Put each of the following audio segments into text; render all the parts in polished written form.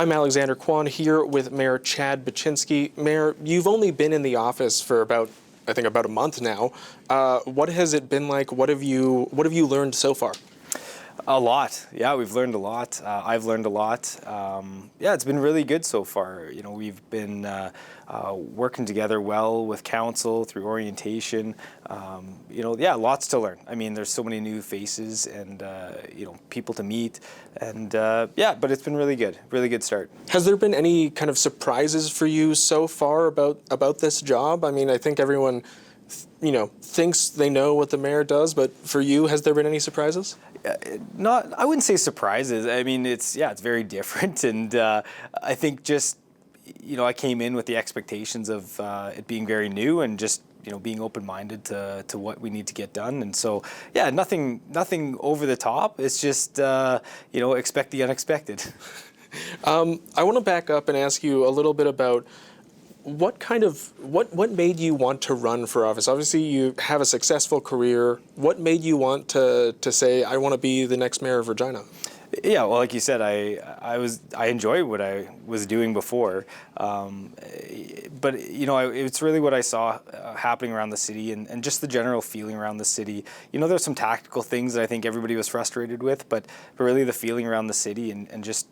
I'm Alexander Quon here with Mayor Chad Bachynski. Mayor, you've only been in the office for about a month now. What has it been like? What have you learned so far? A lot. Yeah, we've learned a lot. I've learned a lot. Yeah, it's been really good so far. You know, we've been working together well with council through orientation. Yeah, lots to learn. I mean, there's so many new faces and, people to meet. And but it's been really good. Really good start. Has there been any kind of surprises for you so far about this job? I mean, I think everyone thinks they know what the mayor does, but for you, has there been any surprises? I wouldn't say surprises. I mean, it's very different, and I think just I came in with the expectations of it being very new and just being open-minded to what we need to get done, and so nothing over the top. It's just expect the unexpected. I want to back up and ask you a little bit about what made you want to run for office? Obviously, you have a successful career. What made you want to say, I want to be the next mayor of Regina? Yeah, well, like you said, I enjoyed what I was doing before, but it's really what I saw happening around the city and just the general feeling around the city. There's some tactical things that I think everybody was frustrated with, but really the feeling around the city and just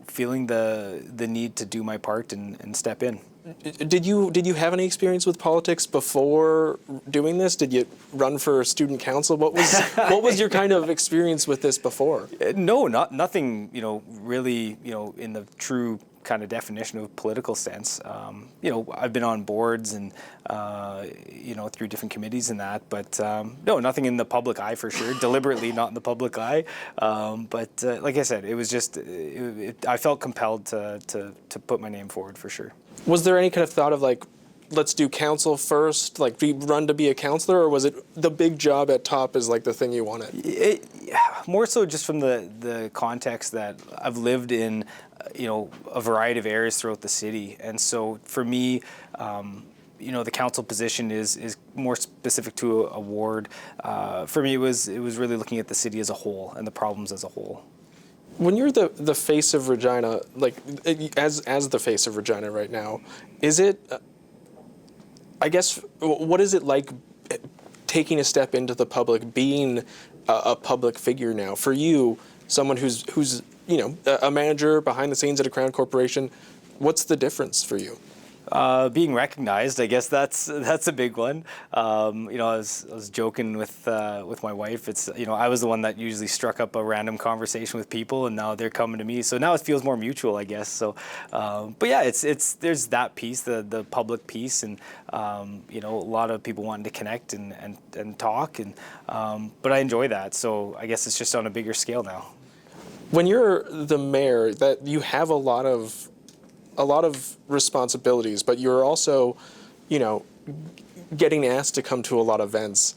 feeling the need to do my part and step in. Did you have any experience with politics before doing this? Did you run for student council? What was your kind of experience with this before? No, nothing. Really. In the true kind of definition of political sense. I've been on boards and through different committees and that, but no, nothing in the public eye for sure. Deliberately not in the public eye. But like I said, it was just I felt compelled to put my name forward for sure. Was there any kind of thought of like, let's do council first, like run to be a councillor, or was it the big job at top is like the thing you wanted? More so just from the context that I've lived in, a variety of areas throughout the city, and so for me, the council position is more specific to a ward. For me, it was really looking at the city as a whole and the problems as a whole. When you're the face of Regina, like as the face of Regina right now, is it? I guess what is it like taking a step into the public, being a public figure now for you, someone who's a manager behind the scenes at a Crown corporation? What's the difference for you? Being recognized, I guess that's a big one. I was joking with my wife. It's I was the one that usually struck up a random conversation with people, and now they're coming to me. So now it feels more mutual, I guess. So, but yeah, it's there's that piece, the public piece, and a lot of people wanting to connect and talk, and but I enjoy that. So I guess it's just on a bigger scale now. When you're the mayor, that you have a lot of responsibilities, but you're also, getting asked to come to a lot of events.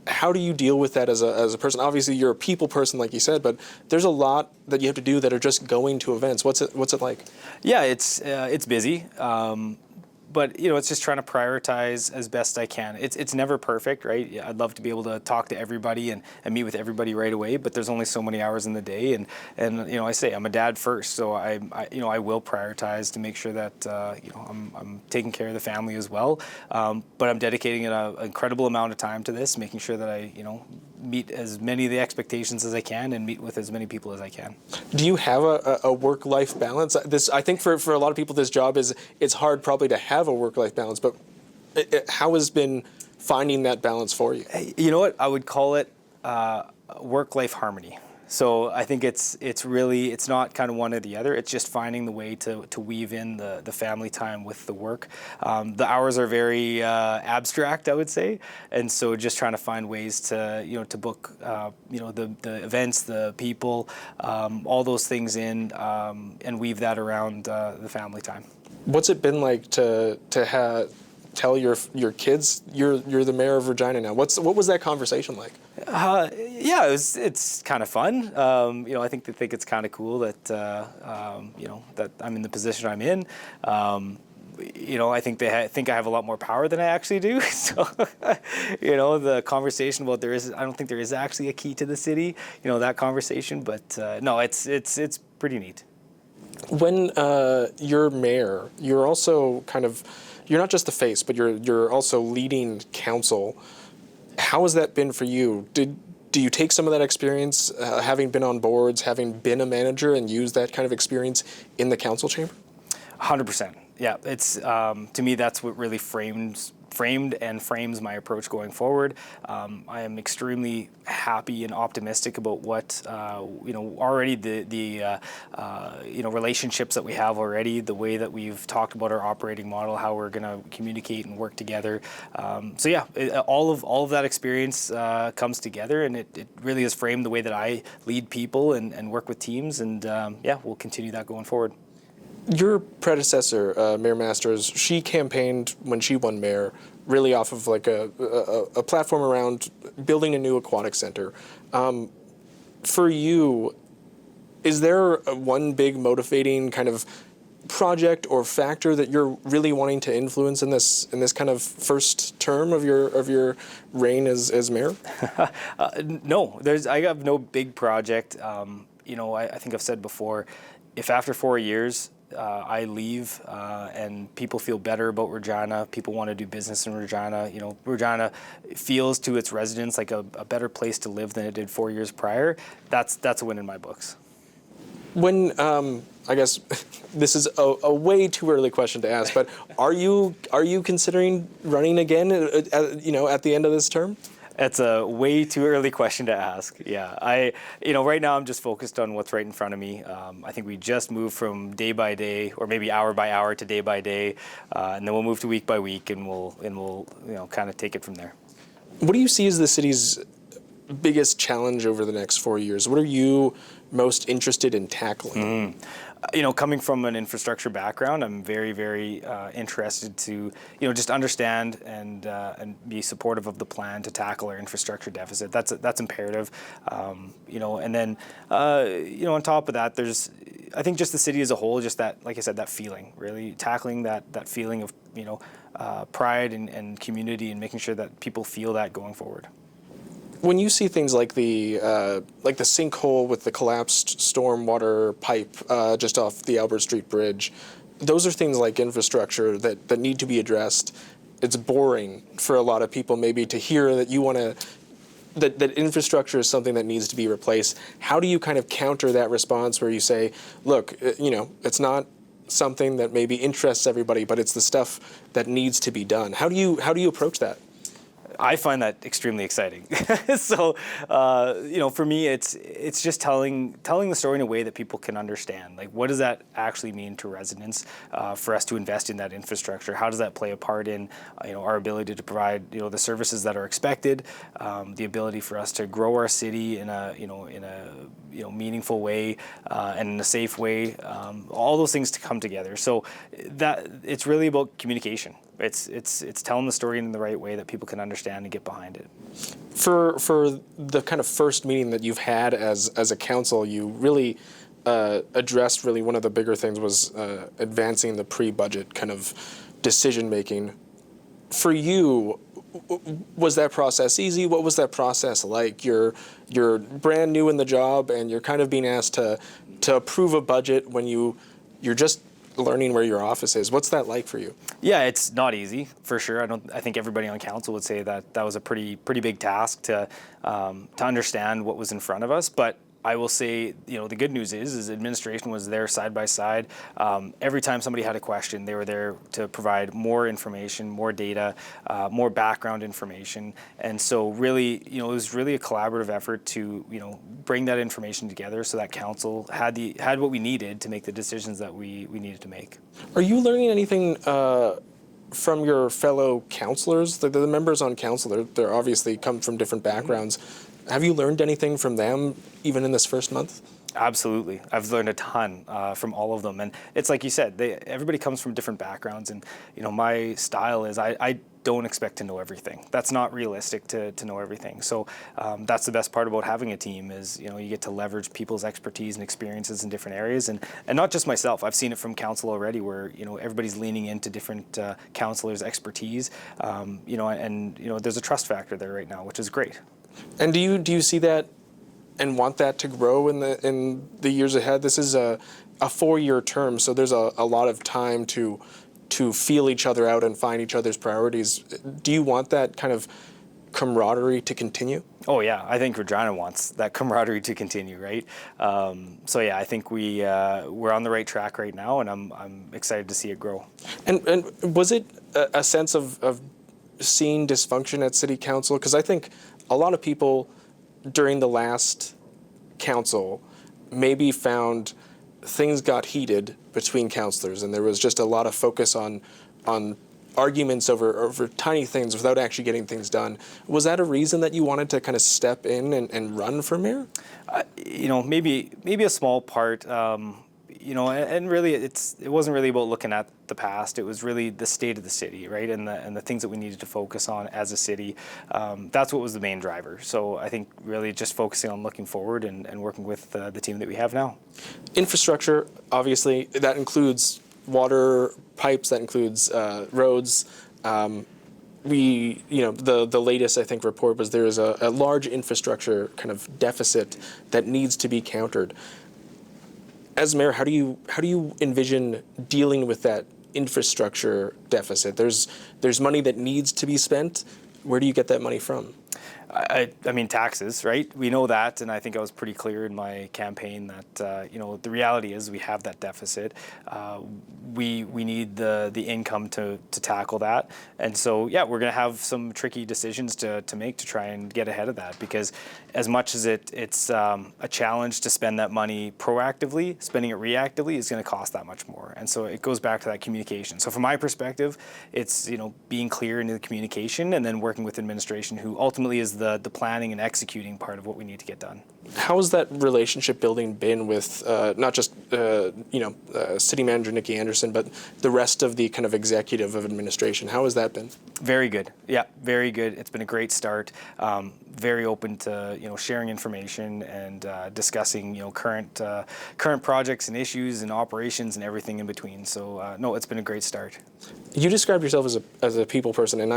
How do you deal with that as a person? Obviously, you're a people person, like you said, but there's a lot that you have to do that are just going to events. What's it like? Yeah, it's busy. But it's just trying to prioritize as best I can. It's never perfect, right? I'd love to be able to talk to everybody and meet with everybody right away, but there's only so many hours in the day, and I say I'm a dad first, so I will prioritize to make sure that I'm taking care of the family as well. But I'm dedicating an incredible amount of time to this, making sure that I meet as many of the expectations as I can and meet with as many people as I can. Do you have a work-life balance? I think for a lot of people, this job it's hard probably to have a work-life balance, but how has been finding that balance for you? You know what? I would call it work-life harmony. So I think it's not kind of one or the other. It's just finding the way to weave in the family time with the work. The hours are very abstract, I would say, and so just trying to find ways to book the events, the people, all those things in, and weave that around the family time. What's it been like to tell your kids you're the mayor of Regina now? What was that conversation like? It's kind of fun. I think they think it's kind of cool that that I'm in the position I'm in. I think they think I have a lot more power than I actually do. So, the conversation about I don't think there is actually a key to the city. That conversation, but no, it's pretty neat. When you're mayor, you're also you're not just the face, but you're also leading council. How has that been for you? Do you take some of that experience, having been on boards, having been a manager, and use that kind of experience in the council chamber? 100%. Yeah, it's to me that's what really framed and frames my approach going forward. I am extremely happy and optimistic about what already the relationships that we have already, the way that we've talked about our operating model, how we're going to communicate and work together. All of that experience comes together, and it really has framed the way that I lead people and work with teams, and we'll continue that going forward. Your predecessor, Mayor Masters, she campaigned when she won mayor really off of like a platform around building a new aquatic center. For you, is there one big motivating kind of project or factor that you're really wanting to influence in this kind of first term of your reign as mayor? No, I have no big project. I think I've said before, if after 4 years I leave and people feel better about Regina, people want to do business in Regina, Regina feels to its residents like a better place to live than it did 4 years prior, that's a win in my books. When I guess this is a way too early question to ask, but are you considering running again at the end of this term? That's a way too early question to ask. Yeah, right now I'm just focused on what's right in front of me. I think we just moved from day by day, or maybe hour by hour, to day by day, and then we'll move to week by week, and we'll kind of take it from there. What do you see as the city's biggest challenge over the next 4 years? What are you most interested in tackling? Coming from an infrastructure background, I'm very, very interested to, just understand and be supportive of the plan to tackle our infrastructure deficit. That's imperative. And then, on top of that, I think just the city as a whole, just that, like I said, that feeling, really tackling that feeling of, pride and community, and making sure that people feel that going forward. When you see things like the sinkhole with the collapsed stormwater pipe just off the Albert Street Bridge, those are things like infrastructure that need to be addressed. It's boring for a lot of people maybe to hear that you want to that infrastructure is something that needs to be replaced. How do you kind of counter that response where you say, look, it's not something that maybe interests everybody, but it's the stuff that needs to be done. How do you approach that? I find that extremely exciting. So, for me, it's just telling the story in a way that people can understand. Like, what does that actually mean to residents for us to invest in that infrastructure? How does that play a part in our ability to provide the services that are expected, the ability for us to grow our city in a meaningful way and in a safe way. All those things to come together. So that it's really about communication. It's telling the story in the right way that people can understand and get behind it. For the kind of first meeting that you've had as a council, you really addressed really one of the bigger things was advancing the pre-budget kind of decision making. For you, was that process easy? What was that process like? You're brand new in the job, and you're kind of being asked to approve a budget when you're just learning where your office is. What's that like for you? Yeah, it's not easy for sure. I think everybody on council would say that was a pretty big task to understand what was in front of us. But I will say, the good news is administration was there side by side. Every time somebody had a question, they were there to provide more information, more data, more background information. And so really, it was really a collaborative effort to, bring that information together so that council had what we needed to make the decisions that we needed to make. Are you learning anything from your fellow councilors? The members on council, they're obviously come from different backgrounds. Have you learned anything from them even in this first month? Absolutely. I've learned a ton from all of them. And it's like you said, everybody comes from different backgrounds. And, my style is I don't expect to know everything. That's not realistic to know everything. So that's the best part about having a team is, you get to leverage people's expertise and experiences in different areas. And not just myself. I've seen it from council already where, everybody's leaning into different councilors' expertise. There's a trust factor there right now, which is great. And do you see that and want that to grow in the years ahead? This is a a 4-year term, so there's a lot of time to feel each other out and find each other's priorities. Do you want that kind of camaraderie to continue? Oh yeah, I think Regina wants that camaraderie to continue, right? So yeah, I think we're on the right track right now, and I'm excited to see it grow. And was it a sense of seeing dysfunction at City Council? Because I think a lot of people during the last council maybe found things got heated between councillors, and there was just a lot of focus on arguments over tiny things without actually getting things done. Was that a reason that you wanted to kind of step in and run for mayor? Maybe a small part. And really, it wasn't really about looking at the past. It was really the state of the city, right, and the things that we needed to focus on as a city. That's what was the main driver. So I think really just focusing on looking forward and working with the team that we have now. Infrastructure, obviously, that includes water pipes, that includes roads. The latest, I think, report was there is a large infrastructure kind of deficit that needs to be countered. As mayor, how do you envision dealing with that infrastructure deficit? There's money that needs to be spent. Where do you get that money from? I mean, taxes, right? We know that, and I think I was pretty clear in my campaign that the reality is we have that deficit. We need the income to tackle that, and so yeah, we're going to have some tricky decisions to make to try and get ahead of that, because as much as it's a challenge to spend that money proactively, spending it reactively is going to cost that much more, and so it goes back to that communication. So from my perspective, it's being clear into the communication and then working with administration, who ultimately is the planning and executing part of what we need to get done. How has that relationship building been with not just City Manager Nikki Anderson, but the rest of the kind of executive of administration? How has that been? Very good. Yeah, very good. It's been a great start. Very open to sharing information and discussing current projects and issues and operations and everything in between. So no, it's been a great start. You describe yourself as a people person, and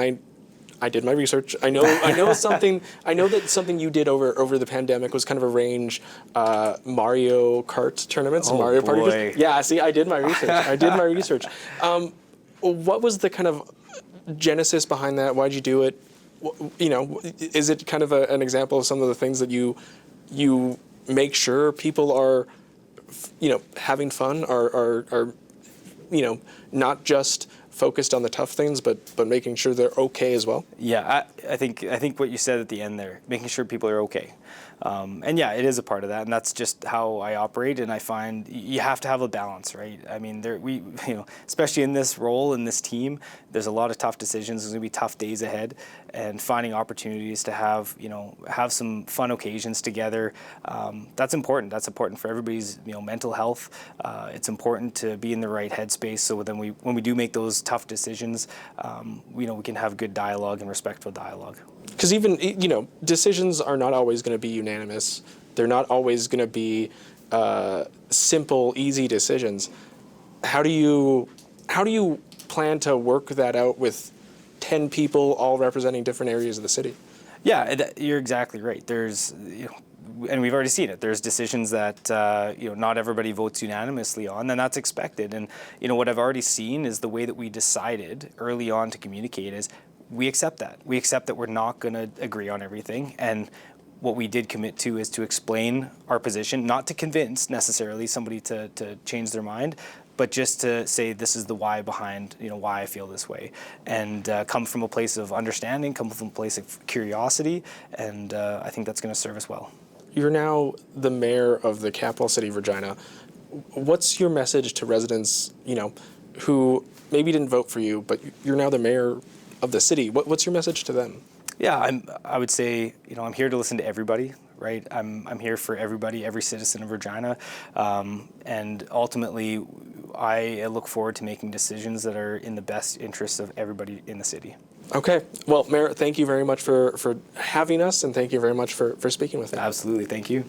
I did my research. I know something. I know that something you did over the pandemic was kind of arrange Mario Kart tournaments and Mario boy. Party. Yeah, see, I did my research. What was the kind of genesis behind that? Why'd you do it? Is it kind of an example of some of the things that you make sure people are, having fun, are not just focused on the tough things, but making sure they're okay as well? Yeah, I think what you said at the end there, making sure people are okay. And yeah, it is a part of that, and that's just how I operate. And I find you have to have a balance, right? I mean, especially in this role, in this team, there's a lot of tough decisions. There's gonna be tough days ahead, and finding opportunities to have some fun occasions together. That's important. That's important for everybody's mental health. It's important to be in the right headspace, so then when we do make those tough decisions, we can have good dialogue and respectful dialogue. Because even decisions are not always going to be unanimous. They're not always going to be simple, easy decisions. How do you plan to work that out with 10 people all representing different areas of the city? Yeah, you're exactly right. There's and we've already seen it. There's decisions that not everybody votes unanimously on, and that's expected. And what I've already seen is the way that we decided early on to communicate is we accept that. We accept that we're not going to agree on everything, and what we did commit to is to explain our position, not to convince necessarily somebody to change their mind, but just to say this is the why behind why I feel this way, and come from a place of understanding, come from a place of curiosity, and I think that's going to serve us well. You're now the mayor of the capital city of Regina. What's your message to residents, who maybe didn't vote for you, but you're now the mayor of the city? What's your message to them? Yeah, I would say, I'm here to listen to everybody, right? I'm here for everybody, every citizen of Regina, and ultimately, I look forward to making decisions that are in the best interests of everybody in the city. Okay. Well, Mayor, thank you very much for having us, and thank you very much for speaking with me. Absolutely. Thank you.